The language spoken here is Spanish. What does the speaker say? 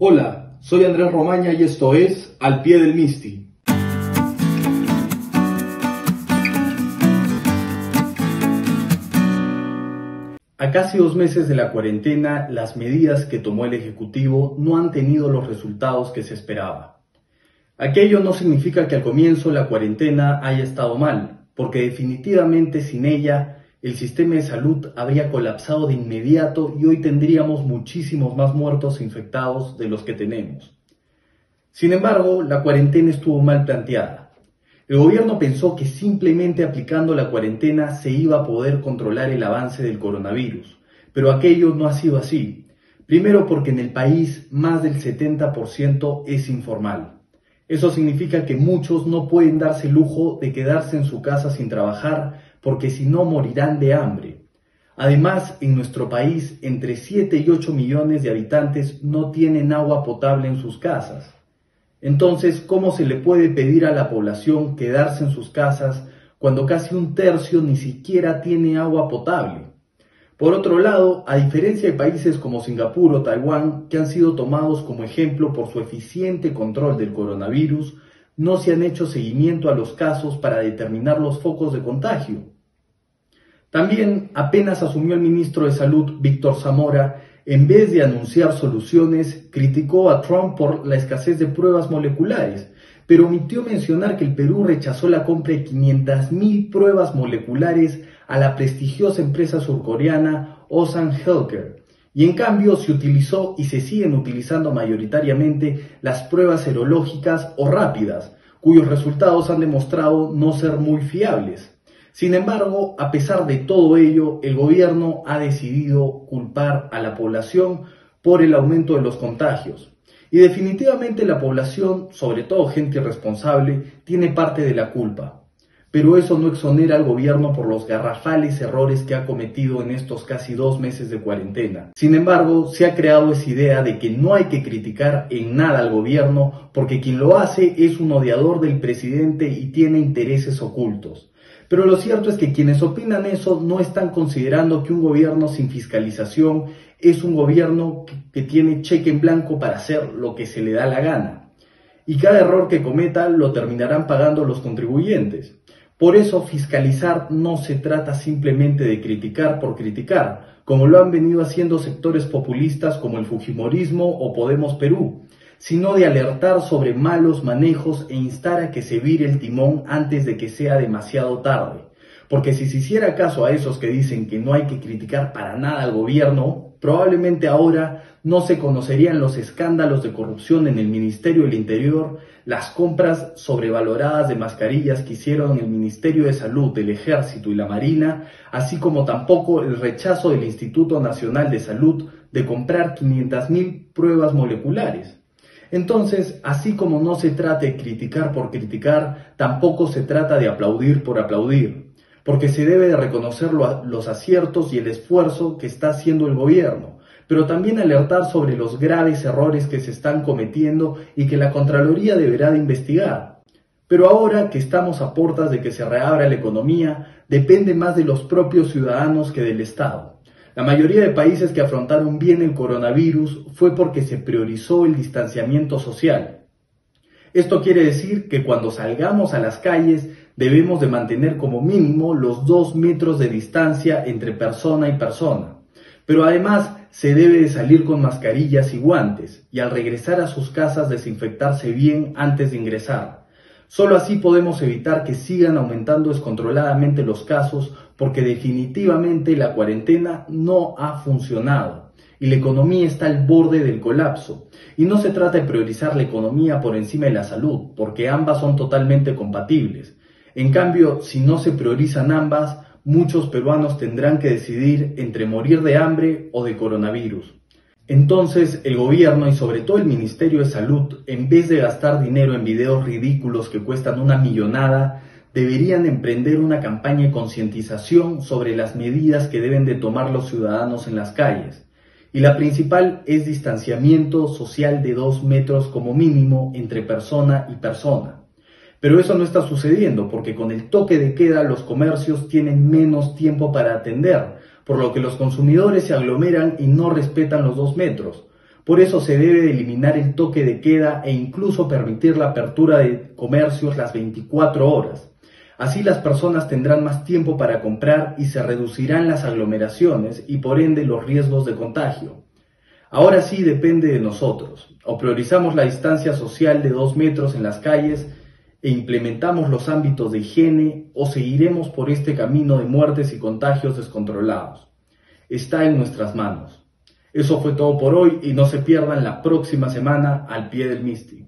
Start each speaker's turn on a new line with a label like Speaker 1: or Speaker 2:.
Speaker 1: Hola, soy Andrés Romaña y esto es Al Pie del Misti. A casi 2 meses de la cuarentena, las medidas que tomó el Ejecutivo no han tenido los resultados que se esperaba. Aquello no significa que al comienzo la cuarentena haya estado mal, porque definitivamente sin ella el sistema de salud habría colapsado de inmediato y hoy tendríamos muchísimos más muertos infectados de los que tenemos. Sin embargo, la cuarentena estuvo mal planteada. El gobierno pensó que simplemente aplicando la cuarentena se iba a poder controlar el avance del coronavirus, pero aquello no ha sido así. Primero porque en el país más del 70% es informal. Eso significa que muchos no pueden darse el lujo de quedarse en su casa sin trabajar porque si no morirán de hambre. Además, en nuestro país, entre 7 y 8 millones de habitantes no tienen agua potable en sus casas. Entonces, ¿cómo se le puede pedir a la población quedarse en sus casas cuando casi 1/3 ni siquiera tiene agua potable? Por otro lado, a diferencia de países como Singapur o Taiwán, que han sido tomados como ejemplo por su eficiente control del coronavirus, no se han hecho seguimiento a los casos para determinar los focos de contagio. También, apenas asumió el ministro de Salud, Víctor Zamora, en vez de anunciar soluciones, criticó a Trump por la escasez de pruebas moleculares, pero omitió mencionar que el Perú rechazó la compra de 500.000 pruebas moleculares a la prestigiosa empresa surcoreana Osan Healthcare, y en cambio se utilizó y se siguen utilizando mayoritariamente las pruebas serológicas o rápidas, cuyos resultados han demostrado no ser muy fiables. Sin embargo, a pesar de todo ello, el gobierno ha decidido culpar a la población por el aumento de los contagios. Y definitivamente la población, sobre todo gente irresponsable, tiene parte de la culpa. Pero eso no exonera al gobierno por los garrafales errores que ha cometido en estos casi 2 meses de cuarentena. Sin embargo, se ha creado esa idea de que no hay que criticar en nada al gobierno porque quien lo hace es un odiador del presidente y tiene intereses ocultos. Pero lo cierto es que quienes opinan eso no están considerando que un gobierno sin fiscalización es un gobierno que tiene cheque en blanco para hacer lo que se le da la gana. Y cada error que cometa lo terminarán pagando los contribuyentes. Por eso fiscalizar no se trata simplemente de criticar por criticar, como lo han venido haciendo sectores populistas como el Fujimorismo o Podemos Perú, sino de alertar sobre malos manejos e instar a que se vire el timón antes de que sea demasiado tarde. Porque si se hiciera caso a esos que dicen que no hay que criticar para nada al gobierno, probablemente ahora no se conocerían los escándalos de corrupción en el Ministerio del Interior, las compras sobrevaloradas de mascarillas que hicieron el Ministerio de Salud, el Ejército y la Marina, así como tampoco el rechazo del Instituto Nacional de Salud de comprar 500.000 pruebas moleculares. Entonces, así como no se trata de criticar por criticar, tampoco se trata de aplaudir por aplaudir, porque se debe de reconocer los aciertos y el esfuerzo que está haciendo el gobierno, pero también alertar sobre los graves errores que se están cometiendo y que la Contraloría deberá de investigar. Pero ahora que estamos a puertas de que se reabra la economía, depende más de los propios ciudadanos que del Estado. La mayoría de países que afrontaron bien el coronavirus fue porque se priorizó el distanciamiento social. Esto quiere decir que cuando salgamos a las calles debemos de mantener como mínimo los 2 metros de distancia entre persona y persona. Pero además se debe de salir con mascarillas y guantes y al regresar a sus casas desinfectarse bien antes de ingresar. Solo así podemos evitar que sigan aumentando descontroladamente los casos porque definitivamente la cuarentena no ha funcionado y la economía está al borde del colapso. Y no se trata de priorizar la economía por encima de la salud, porque ambas son totalmente compatibles. En cambio, si no se priorizan ambas, muchos peruanos tendrán que decidir entre morir de hambre o de coronavirus. Entonces, el gobierno y sobre todo el Ministerio de Salud, en vez de gastar dinero en videos ridículos que cuestan una millonada, deberían emprender una campaña de concientización sobre las medidas que deben de tomar los ciudadanos en las calles. Y la principal es distanciamiento social de 2 metros como mínimo entre persona y persona. Pero eso no está sucediendo porque con el toque de queda los comercios tienen menos tiempo para atender, por lo que los consumidores se aglomeran y no respetan los 2 metros. Por eso se debe eliminar el toque de queda e incluso permitir la apertura de comercios las 24 horas. Así las personas tendrán más tiempo para comprar y se reducirán las aglomeraciones y por ende los riesgos de contagio. Ahora sí depende de nosotros. O priorizamos la distancia social de 2 metros en las calles e implementamos los ámbitos de higiene o seguiremos por este camino de muertes y contagios descontrolados. Está en nuestras manos. Eso fue todo por hoy y no se pierdan la próxima semana Al Pie del Misti.